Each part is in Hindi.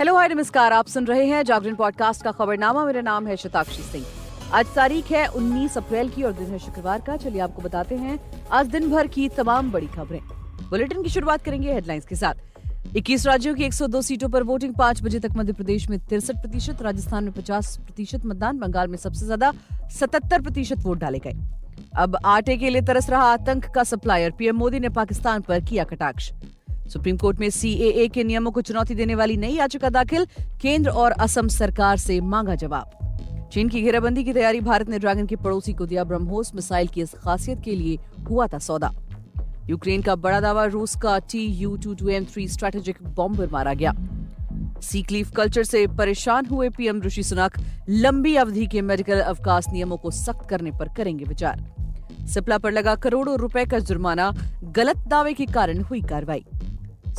हेलो हाय नमस्कार, आप सुन रहे हैं जागरण पॉडकास्ट का खबरनामा। मेरा नाम है शताक्षी सिंह। आज तारीख है 19 अप्रैल की और दिन है शुक्रवार का। चलिए आपको बताते हैं आज दिन भर की तमाम बड़ी खबरें। बुलेटिन की शुरुआत करेंगे हेडलाइंस के साथ। 21 राज्यों की 102 सीटों पर वोटिंग 5 बजे तक। मध्य प्रदेश में 63%, राजस्थान में 50% मतदान, बंगाल में सबसे ज्यादा 77% वोट डाले गए। अब आटे के लिए तरस रहा आतंक का सप्लायर, पीएम मोदी ने पाकिस्तान पर किया कटाक्ष। सुप्रीम कोर्ट में सीएए के नियमों को चुनौती देने वाली नई याचिका दाखिल, केंद्र और असम सरकार से मांगा जवाब। चीन की घेराबंदी की तैयारी, भारत ने ड्रैगन के पड़ोसी को दिया ब्रह्मोस मिसाइल की इस खासियत के लिए हुआ था सौदा। यूक्रेन का बड़ा दावा, रूस का Tu-22M3 स्ट्रेटेजिक बॉम्बर मारा गया। सीक्लीफ कल्चर से परेशान हुए पीएम ऋषि सुनक, लंबी अवधि के मेडिकल अवकाश नियमों को सख्त करने पर करेंगे विचार। सिप्ला पर लगा करोड़ों रुपए का जुर्माना, गलत दावे के कारण हुई कार्रवाई।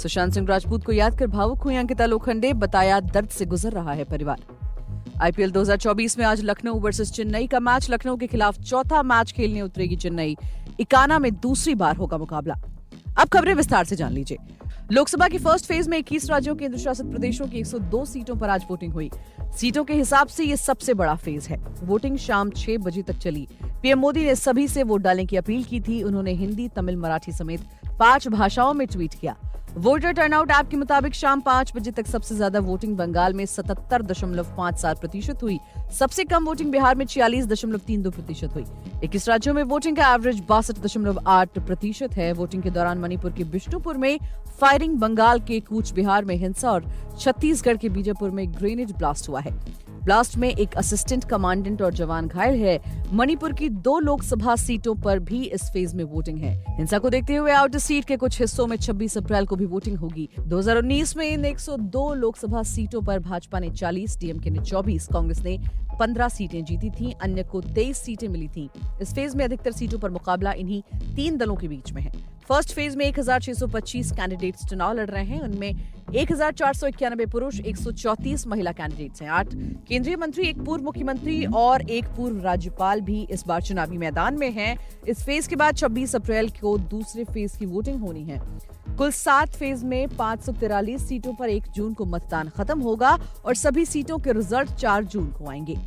सुशांत सिंह राजपूत को याद कर भावुक हुई अंकिता लोखंडे, बताया दर्द से गुजर रहा है परिवार। आईपीएल 2024 में आज लखनऊ वर्सेस चेन्नई का मैच। लखनऊ के खिलाफ चौथा मैच खेलने उतरेगी चेन्नई। इकाना में दूसरी बार होगा मुकाबला। अब खबरें विस्तार से जान लीजिए। लोकसभा की फर्स्ट फेज में 21 राज्यों केंद्र शासित प्रदेशों की 102 सीटों पर आज वोटिंग हुई। सीटों के हिसाब से ये सबसे बड़ा फेज है। वोटिंग शाम 6 बजे तक चली। पीएम मोदी ने सभी से वोट डालने की अपील की थी। उन्होंने हिंदी, तमिल, मराठी समेत 5 भाषाओं में ट्वीट किया। वोटर टर्नआउट ऐप के मुताबिक शाम 5 बजे तक सबसे ज्यादा वोटिंग बंगाल में 77.57% हुई। सबसे कम वोटिंग बिहार में 46.32% हुई। 21 राज्यों में वोटिंग का एवरेज 62.8% है। वोटिंग के दौरान मणिपुर के बिष्णुपुर में फायरिंग, बंगाल के कूच बिहार में हिंसा और छत्तीसगढ़ के बीजापुर में ग्रेनेड ब्लास्ट हुआ है। ब्लास्ट में एक असिस्टेंट कमांडेंट और जवान घायल है। मणिपुर की 2 लोकसभा सीटों पर भी इस फेज में वोटिंग है। हिंसा को देखते हुए आउटर सीट के कुछ हिस्सों में 26 अप्रैल को भी वोटिंग होगी। 2019 में इन 102 लोकसभा सीटों पर भाजपा ने 40, डीएमके ने 24, कांग्रेस ने 15 सीटें जीती थीं, अन्य को 23 सीटें मिली थीं। इस फेज में अधिकतर सीटों पर मुकाबला इन्हीं 3 दलों के बीच में है। फर्स्ट फेज में 1625 कैंडिडेट्स चुनाव लड़ रहे हैं। उनमें 1491 पुरुष, 134 महिला कैंडिडेट्स हैं। 8 केंद्रीय मंत्री, एक पूर्व मुख्यमंत्री और एक पूर्व राज्यपाल भी इस बार चुनावी मैदान में हैं। इस फेज के बाद 26 अप्रैल को दूसरे फेज की वोटिंग होनी है। कुल 7 फेज में 543 सीटों पर 1 जून को मतदान खत्म होगा और सभी सीटों के रिजल्ट 4 जून को आएंगे।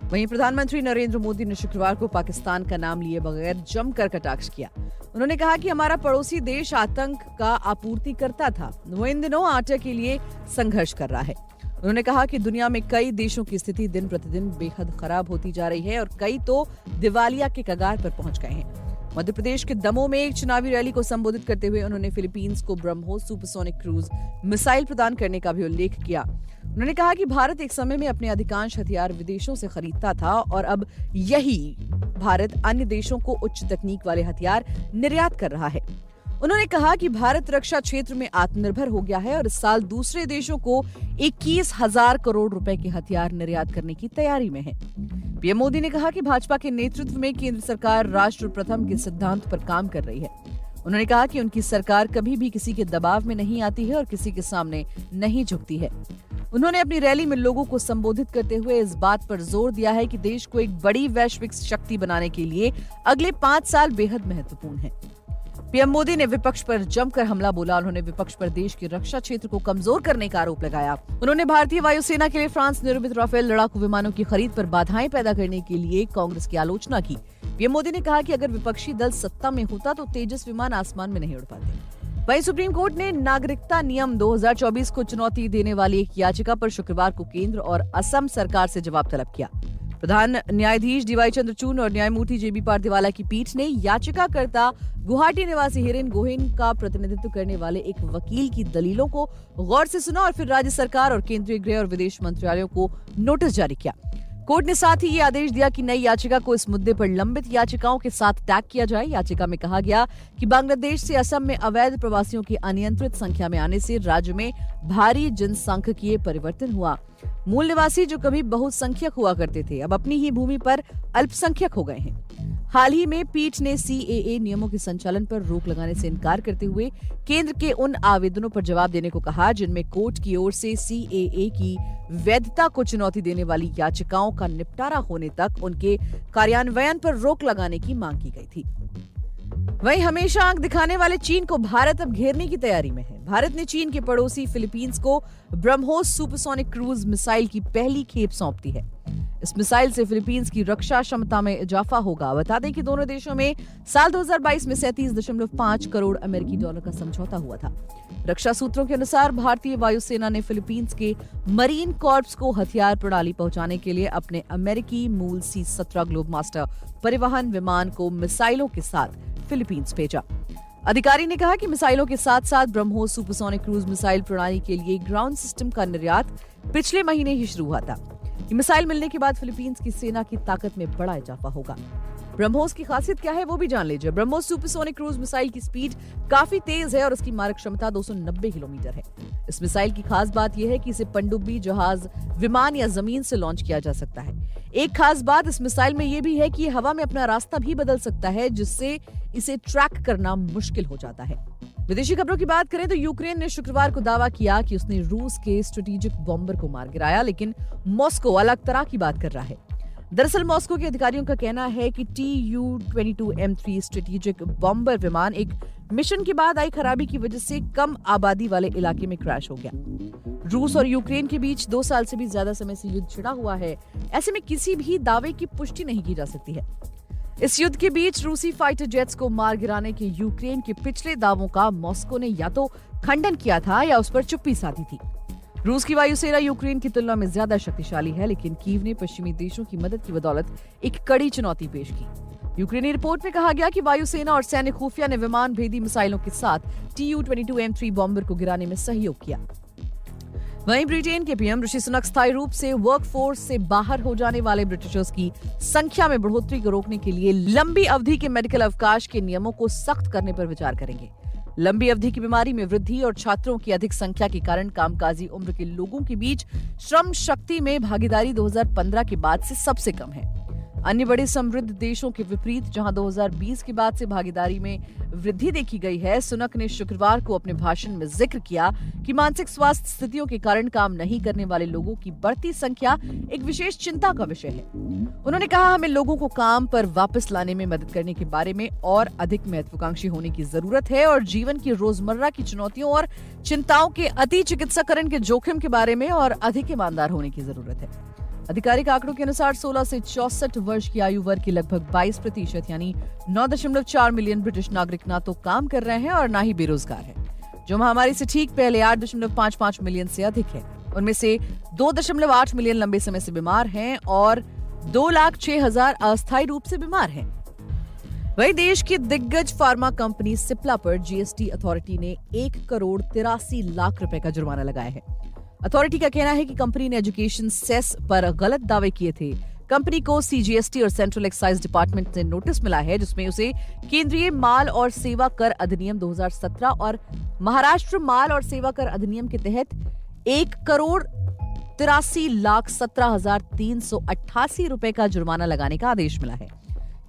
वहीं प्रधानमंत्री नरेंद्र मोदी ने शुक्रवार को पाकिस्तान का नाम लिए बगैर जमकर कटाक्ष किया। उन्होंने कहा कि हमारा पड़ोसी देश आतंक का आपूर्तिकर्ता था। वो इन दिनों आटे के लिए संघर्ष कर रहा है। उन्होंने कहा कि दुनिया में कई देशों की स्थिति दिन प्रतिदिन बेहद खराब होती जा रही है और कई तो दिवालिया के कगार पर पहुंच गए हैं। मध्य प्रदेश के दमोह में एक चुनावी रैली को संबोधित करते हुए उन्होंने फिलीपींस को ब्रह्मोस सुपरसोनिक क्रूज मिसाइल प्रदान करने का भी उल्लेख किया। उन्होंने कहा कि भारत एक समय में अपने अधिकांश हथियार विदेशों से खरीदता था और अब यही भारत अन्य देशों को उच्च तकनीक वाले हथियार निर्यात कर रहा है। उन्होंने कहा कि भारत रक्षा क्षेत्र में आत्मनिर्भर हो गया है और इस साल दूसरे देशों को 21,000 करोड़ रुपए के हथियार निर्यात करने की तैयारी में है। पीएम मोदी ने कहा कि भाजपा के नेतृत्व में केंद्र सरकार राष्ट्र प्रथम के सिद्धांत पर काम कर रही है। उन्होंने कहा कि उनकी सरकार कभी भी किसी के दबाव में नहीं आती है और किसी के सामने नहीं झुकती है। उन्होंने अपनी रैली में लोगों को संबोधित करते हुए इस बात पर जोर दिया है कि देश को एक बड़ी वैश्विक शक्ति बनाने के लिए अगले 5 साल बेहद महत्वपूर्ण हैं। पीएम मोदी ने विपक्ष पर जमकर हमला बोला। उन्होंने विपक्ष पर देश के रक्षा क्षेत्र को कमजोर करने का आरोप लगाया। उन्होंने भारतीय वायुसेना के लिए फ्रांस निर्मित राफेल लड़ाकू विमानों की खरीद पर बाधाएं पैदा करने के लिए कांग्रेस की आलोचना की। पीएम मोदी ने कहा कि अगर विपक्षी दल सत्ता में होता तो तेजस विमान आसमान में नहीं उड़ पाते। वहीं सुप्रीम कोर्ट ने नागरिकता नियम 2024 को चुनौती देने वाली एक याचिका पर शुक्रवार को केंद्र और असम सरकार से जवाब तलब किया। प्रधान न्यायाधीश डीवाई चंद्रचूड़ और न्यायमूर्ति जेबी पारदीवाला की पीठ ने याचिकाकर्ता गुवाहाटी निवासी हिरेन गोहेन का प्रतिनिधित्व करने वाले एक वकील की दलीलों को गौर से सुना और फिर राज्य सरकार और केंद्रीय गृह और विदेश मंत्रालयों को नोटिस जारी किया। कोर्ट ने साथ ही ये आदेश दिया कि नई याचिका को इस मुद्दे पर लंबित याचिकाओं के साथ टैग किया जाए। याचिका में कहा गया कि बांग्लादेश से असम में अवैध प्रवासियों की अनियंत्रित संख्या में आने से राज्य में भारी जनसांख्यिकीय परिवर्तन हुआ। मूल निवासी जो कभी बहुसंख्यक हुआ करते थे अब अपनी ही भूमि पर अल्पसंख्यक हो गए हैं। हाल ही में पीठ ने सीएए नियमों के संचालन पर रोक लगाने से इनकार करते हुए केंद्र के उन आवेदनों पर जवाब देने को कहा जिनमें कोर्ट की ओर से सीएए की वैधता को चुनौती देने वाली याचिकाओं का निपटारा होने तक उनके कार्यान्वयन पर रोक लगाने की मांग की गई थी। वहीं हमेशा आंख दिखाने वाले चीन को भारत अब घेरने की तैयारी में है। भारत ने चीन के पड़ोसी फिलीपींस को ब्रह्मोस सुपरसोनिक क्रूज मिसाइल की पहली खेप सौंप दी है। इस मिसाइल से फिलीपींस की रक्षा क्षमता में इजाफा होगा। बता दें कि दोनों देशों में साल 2022 में 37.5 करोड़ अमेरिकी डॉलर का समझौता हुआ था। रक्षा सूत्रों के अनुसार भारतीय वायुसेना ने फिलीपींस के मरीन कॉर्प्स को हथियार प्रणाली पहुंचाने के लिए अपने अमेरिकी मूल C-17 ग्लोबमास्टर परिवहन विमान को मिसाइलों के साथ फिलीपींस भेजा। अधिकारी ने कहा कि मिसाइलों के साथ साथ ब्रह्मोस सुपरसोनिक क्रूज मिसाइल प्रणाली के लिए ग्राउंड सिस्टम का निर्यात पिछले महीने ही शुरू हुआ था। ये मिसाइल मिलने के बाद फिलीपींस की सेना की ताकत में बड़ा इजाफा होगा। ब्रह्मोस की खासियत क्या है वो भी जान लीजिए। ब्रह्मोस सुपरसोनिक क्रूज मिसाइल की स्पीड काफी तेज है और उसकी मारक क्षमता 290 किलोमीटर है। इस मिसाइल की खास बात यह है कि इसे पनडुब्बी, जहाज, विमान या जमीन से लॉन्च किया जा सकता है। एक खास बात इस मिसाइल में यह भी है कि ये हवा में अपना रास्ता भी बदल सकता है, जिससे इसे ट्रैक करना मुश्किल हो जाता है। विदेशी खबरों की बात करें तो यूक्रेन ने शुक्रवार को दावा किया कि उसने रूस के स्ट्रेटेजिक बॉम्बर को मार गिराया, लेकिन मॉस्को अलग तरह की बात कर रहा है। दरअसल मॉस्को के अधिकारियों का कहना है कि Tu-22M3 स्ट्रेटेजिक बॉम्बर विमान एक मिशन के बाद आई खराबी की वजह से कम आबादी वाले इलाके में क्रैश हो गया। रूस और यूक्रेन के बीच 2 साल से भी ज्यादा समय से युद्ध छिड़ा हुआ है। ऐसे में किसी भी दावे की पुष्टि नहीं की जा सकती है। इस युद्ध के बीच रूसी फाइटर जेट्स को मार गिराने के यूक्रेन के पिछले दावों का मॉस्को ने या तो खंडन किया था या उस पर चुप्पी साधी थी। रूस की वायुसेना यूक्रेन की तुलना में ज्यादा शक्तिशाली है, लेकिन कीव ने पश्चिमी देशों की मदद की बदौलत एक कड़ी चुनौती पेश की। यूक्रेनी रिपोर्ट में कहा गया कि वायुसेना और सैन्य खुफिया ने विमान भेदी मिसाइलों के साथ Tu-22M3 बॉम्बर को गिराने में सहयोग किया। वहीं ब्रिटेन के पीएम ऋषि सुनक स्थायी रूप से वर्कफोर्स से बाहर हो जाने वाले ब्रिटिशर्स की संख्या में बढ़ोतरी को रोकने के लिए लंबी अवधि के मेडिकल अवकाश के नियमों को सख्त करने पर विचार करेंगे। लंबी अवधि की बीमारी में वृद्धि और छात्रों की अधिक संख्या के कारण कामकाजी उम्र के लोगों के बीच श्रम शक्ति में भागीदारी 2015 के बाद से सबसे कम है। अन्य बड़े समृद्ध देशों के विपरीत, जहां 2020 के बाद से भागीदारी में वृद्धि देखी गई है, सुनक ने शुक्रवार को अपने भाषण में जिक्र किया कि मानसिक स्वास्थ्य स्थितियों के कारण काम नहीं करने वाले लोगों की बढ़ती संख्या एक विशेष चिंता का विषय है। उन्होंने कहा, हमें लोगों को काम पर वापस लाने में मदद करने के बारे में और अधिक महत्वाकांक्षी होने की जरूरत है और जीवन की रोजमर्रा की चुनौतियों और चिंताओं के अति चिकित्साकरण के जोखिम के बारे में और अधिक ईमानदार होने की जरूरत है। आधिकारिक आंकड़ों के अनुसार 16 से 64 वर्ष की आयु वर्ग के लगभग 22% यानी 9.4 मिलियन ब्रिटिश नागरिक ना तो काम कर रहे हैं और ना ही बेरोजगार हैं, जो महामारी से ठीक पहले 8.55 मिलियन से अधिक है। उनमें से 2.8 मिलियन लंबे समय से बीमार हैं और 2,06,000 अस्थायी रूप से बीमार हैं। वही देश की दिग्गज फार्मा कंपनी सिप्ला पर जीएसटी अथॉरिटी ने 1 करोड़ 83 लाख रुपए का जुर्माना लगाया है। अथॉरिटी का कहना है कि कंपनी ने एजुकेशन सेस पर गलत दावे किए थे। कंपनी को सीजीएसटी और सेंट्रल एक्साइज डिपार्टमेंट से नोटिस मिला है, जिसमें उसे केंद्रीय माल और सेवा कर अधिनियम 2017 और महाराष्ट्र माल और सेवा कर अधिनियम के तहत 1 करोड़ 83,17,388 रुपए का जुर्माना लगाने का आदेश मिला है।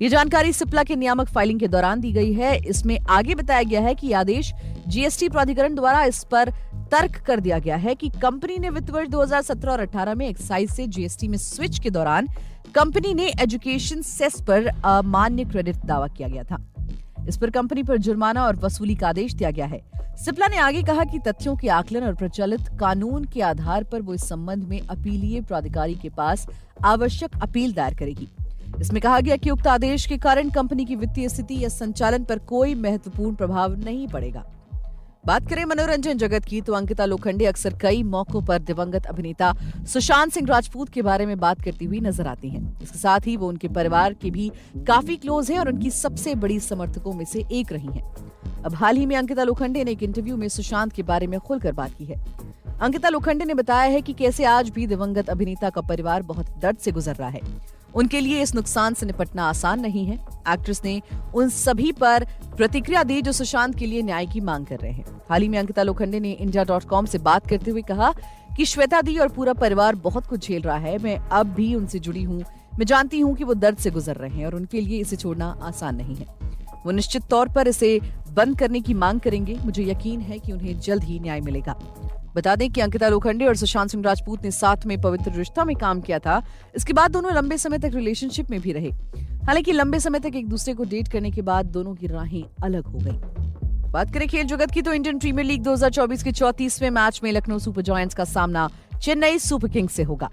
ये जानकारी सिप्ला के नियामक फाइलिंग के दौरान दी गई है। इसमें आगे बताया गया है कि आदेश जीएसटी प्राधिकरण द्वारा इस पर तर्क कर दिया गया है कि कंपनी ने वित्त वर्ष 2017 और 18 में एक्साइज से जीएसटी में स्विच के दौरान कंपनी ने एजुकेशन सेस पर अमान्य क्रेडिट दावा किया गया था। इस पर कंपनी पर जुर्माना और वसूली का आदेश दिया गया है। सिप्ला ने आगे कहा कि तथ्यों के आकलन और प्रचलित कानून के आधार पर वो इस संबंध में अपीलीय प्राधिकारी के पास आवश्यक अपील दायर करेगी। इसमें कहा गया कि उक्त आदेश के कारण कंपनी की वित्तीय स्थिति या संचालन पर कोई महत्वपूर्ण प्रभाव नहीं पड़ेगा। बात करें मनोरंजन जगत की, तो अंकिता लोखंडे अक्सर कई मौकों पर दिवंगत अभिनेता सुशांत सिंह राजपूत के बारे में बात करती हुई नजर आती हैं। इसके साथ ही वो उनके परिवार के भी काफी क्लोज हैं और उनकी सबसे बड़ी समर्थकों में से एक रही हैं। अब हाल ही में अंकिता लोखंडे ने एक इंटरव्यू में सुशांत के बारे में खुलकर बात की है। अंकिता लोखंडे ने बताया है कि कैसे आज भी दिवंगत अभिनेता का परिवार बहुत दर्द से गुजर रहा है। उनके लिए इस नुकसान से निपटना आसान नहीं है। एक्ट्रेस ने उन सभी पर प्रतिक्रिया दी जो सुशांत के लिए न्याय की मांग कर रहे हैं। हाल ही में अंकिता लोखंडे ने India.com से बात करते हुए कहा कि श्वेता दी और पूरा परिवार बहुत कुछ झेल रहा है। मैं अब भी उनसे जुड़ी हूँ। मैं जानती हूँ कि वो दर्द से गुजर रहे हैं और उनके लिए इसे छोड़ना आसान नहीं है। वो निश्चित तौर पर इसे बंद करने की मांग करेंगे। मुझे यकीन है कि उन्हें जल्द ही न्याय मिलेगा। बता दें कि अंकिता लोखंडे और सुशांत सिंह राजपूत ने साथ में पवित्र रिश्ता में काम किया था। इसके बाद दोनों लंबे समय तक रिलेशनशिप में भी रहे। हालांकि लंबे समय तक एक दूसरे को डेट करने के बाद दोनों की राहें अलग हो गई। बात करें खेल जगत की तो इंडियन प्रीमियर लीग 2024 के 34वें मैच में लखनऊ सुपर जायंट्स का सामना चेन्नई सुपर किंग्स से होगा।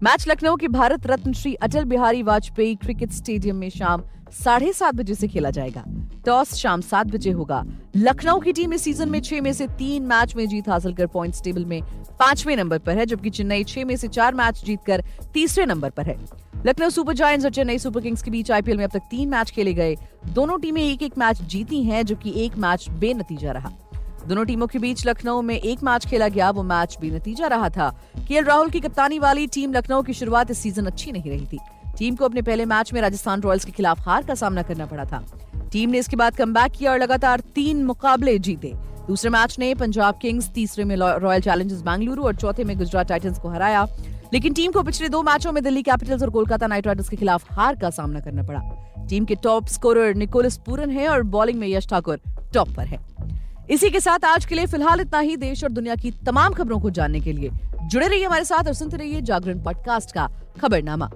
मैच लखनऊ के भारत रत्न श्री अटल बिहारी वाजपेयी क्रिकेट स्टेडियम में शाम 7:30 बजे से खेला जाएगा। टॉस शाम 7 बजे होगा। लखनऊ की टीम इस सीजन में 6 में से 3 मैच में जीत हासिल कर पॉइंट्स टेबल में 5वें नंबर पर है, जबकि चेन्नई 6 में से 4 मैच जीतकर 3रे नंबर पर है। लखनऊ सुपर जायंट्स और चेन्नई सुपर किंग्स के बीच आईपीएल में अब तक 3 मैच खेले गए। दोनों टीमें एक-एक मैच जीती हैं, जबकि एक मैच बेनतीजा रहा। दोनों टीमों के बीच लखनऊ में एक मैच खेला गया, वो मैच बेनतीजा रहा था। केएल राहुल की कप्तानी वाली टीम लखनऊ की शुरुआत इस सीजन अच्छी नहीं रही थी। टीम को अपने पहले मैच में राजस्थान रॉयल्स के खिलाफ हार का सामना करना पड़ा था। टीम ने इसके बाद कमबैक किया और लगातार 3 मुकाबले जीते। दूसरे मैच ने पंजाब किंग्स, तीसरे में रॉयल चैलेंजर्स बेंगलुरु और चौथे में गुजरात टाइटंस को हराया। लेकिन टीम को पिछले 2 मैचों में दिल्ली कैपिटल्स और कोलकाता नाइट राइडर्स के खिलाफ हार का सामना करना पड़ा। टीम के टॉप स्कोरर निकोलस पूरन है और बॉलिंग में यश ठाकुर टॉप पर है। इसी के साथ आज के लिए फिलहाल इतना ही। देश और दुनिया की तमाम खबरों को जानने के लिए जुड़े रहिए हमारे साथ और सुनते रहिए जागरण पॉडकास्ट का खबरनामा।